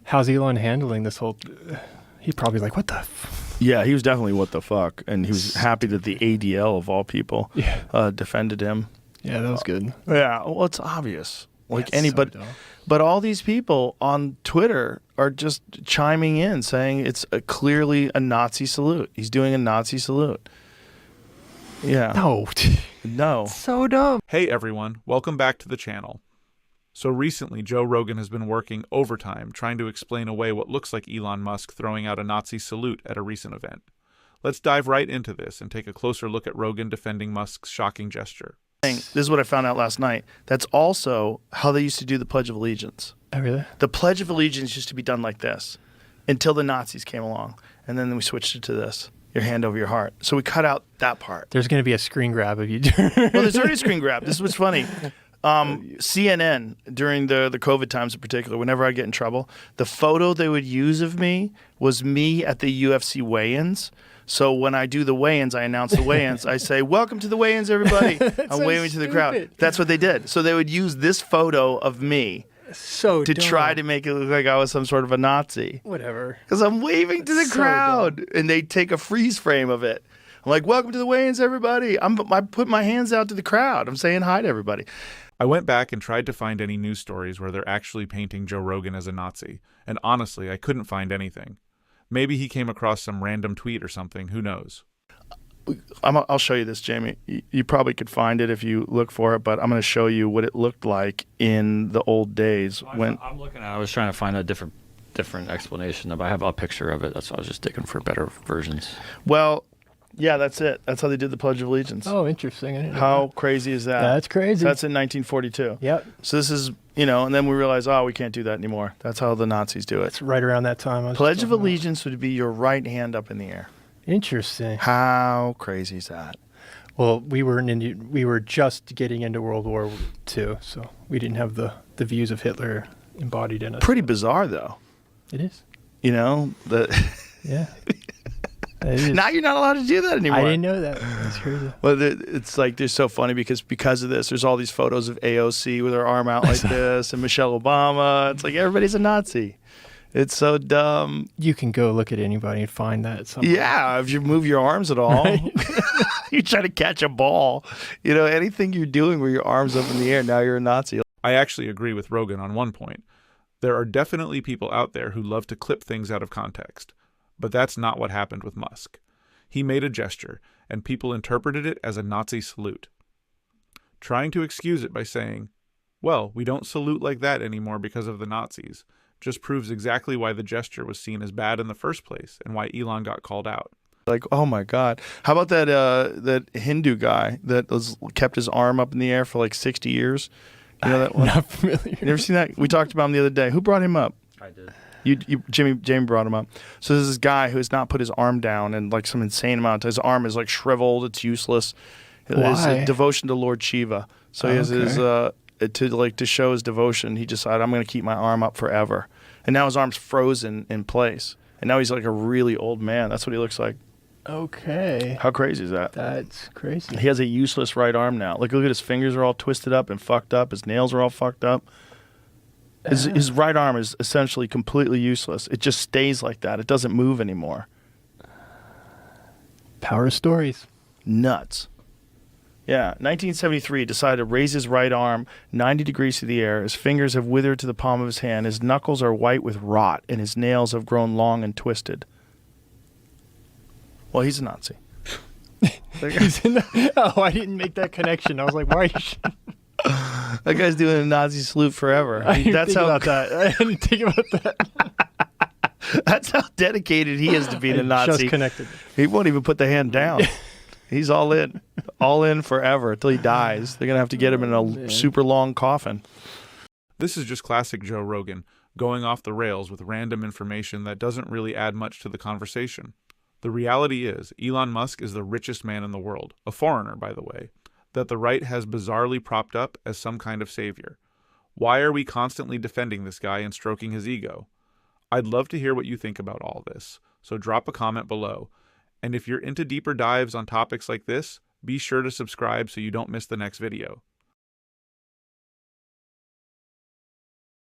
How's Elon handling this whole... He's probably like, what the... Yeah, he was definitely what the fuck. And he was happy that the ADL, of all people, defended him. Yeah, that was good. Yeah, well, it's obvious. Like Yeah, anybody... so But all these people on Twitter are just chiming in, saying it's clearly a Nazi salute. He's doing a Nazi salute. Yeah. No. So dumb. Hey everyone, welcome back to the channel. So recently, Joe Rogan has been working overtime trying to explain away what looks like Elon Musk throwing out a Nazi salute at a recent event. Let's dive right into this and take a closer look at Rogan defending Musk's shocking gesture. This is what I found out last night. That's also how they used to do the Pledge of Allegiance. Oh, really? The Pledge of Allegiance used to be done like this until the Nazis came along. And then we switched it to this. Your hand over your heart. So we cut out that part. There's going to be a screen grab of you. Well, there's already a screen grab. This is what's funny. CNN, during the COVID times in particular, whenever I get in trouble, the photo they would use of me was me at the UFC weigh-ins. So when I do the weigh-ins, I announce the weigh-ins. I say, welcome to the weigh-ins, everybody. I'm waving to the crowd. That's what they did. So they would use this photo of me to try to make it look like I was some sort of a Nazi. Whatever. Because I'm waving to the crowd. And they take a freeze frame of it. I'm like, welcome to the weigh-ins, everybody. I put my hands out to the crowd. I'm saying hi to everybody. I went back and tried to find any news stories where they're actually painting Joe Rogan as a Nazi, and honestly, I couldn't find anything. Maybe he came across some random tweet or something, who knows? I'll show you this, Jamie. You probably could find it if you look for it, but I'm going to show you what it looked like in the old days. I'm looking at it. I was trying to find a different explanation. I have a picture of it. That's why I was just digging for better versions. Well, yeah, that's it. That's how they did the Pledge of Allegiance. Oh, interesting. I didn't know How that. crazy is that? That's crazy. That's in 1942. Yep. So this is, and then we realize, we can't do that anymore. That's how the Nazis do it. It's right around that time. Pledge of Allegiance would be your right hand up in the air. Interesting. How crazy is that? Well, we were just getting into World War II, so we didn't have the views of Hitler embodied in us. Pretty bizarre, though. It is. Yeah. It is. Now you're not allowed to do that anymore. I didn't know that. That's crazy. Well, it's like they're so funny because of this. There's all these photos of AOC with her arm out like this, and Michelle Obama. It's like everybody's a Nazi. It's so dumb. You can go look at anybody and find that somewhere. Yeah, if you move your arms at all, Right? you try to catch a ball. Anything you're doing where your arm's up in the air, now you're a Nazi. I actually agree with Rogan on one point. There are definitely people out there who love to clip things out of context. But that's not what happened with Musk. He made a gesture, and people interpreted it as a Nazi salute. Trying to excuse it by saying, well, we don't salute like that anymore because of the Nazis, just proves exactly why the gesture was seen as bad in the first place and why Elon got called out. Like, oh my God. How about that Hindu guy that kept his arm up in the air for like 60 years? You know that one? Not familiar. You never seen that? We talked about him the other day. Who brought him up? I did. Jamie brought him up. So there's this guy who has not put his arm down in like some insane amount. His arm is like shriveled. It's useless. Why? It's a devotion to Lord Shiva. So he has his to show his devotion. He decided, I'm going to keep my arm up forever. And now his arm's frozen in place. And now he's like a really old man. That's what he looks like. Okay. How crazy is that? That's crazy. He has a useless right arm now. Look at his fingers are all twisted up and fucked up. His nails are all fucked up. His right arm is essentially completely useless. It just stays like that. It doesn't move anymore. Power of stories. Nuts. Yeah, 1973, decided to raise his right arm 90 degrees to the air. His fingers have withered to the palm of his hand. His knuckles are white with rot, and his nails have grown long and twisted. Well, he's a Nazi. I didn't make that connection. I was like, why are you... That guy's doing a Nazi salute forever. I didn't think about that. That's how dedicated he is to being a Nazi. Just connected. He won't even put the hand down. He's all in forever until he dies. They're gonna have to get him in a super long coffin. This is just classic Joe Rogan, going off the rails with random information that doesn't really add much to the conversation. The reality is, Elon Musk is the richest man in the world, a foreigner, by the way, that the right has bizarrely propped up as some kind of savior. Why are we constantly defending this guy and stroking his ego? I'd love to hear what you think about all this, so drop a comment below. And if you're into deeper dives on topics like this, be sure to subscribe so you don't miss the next video.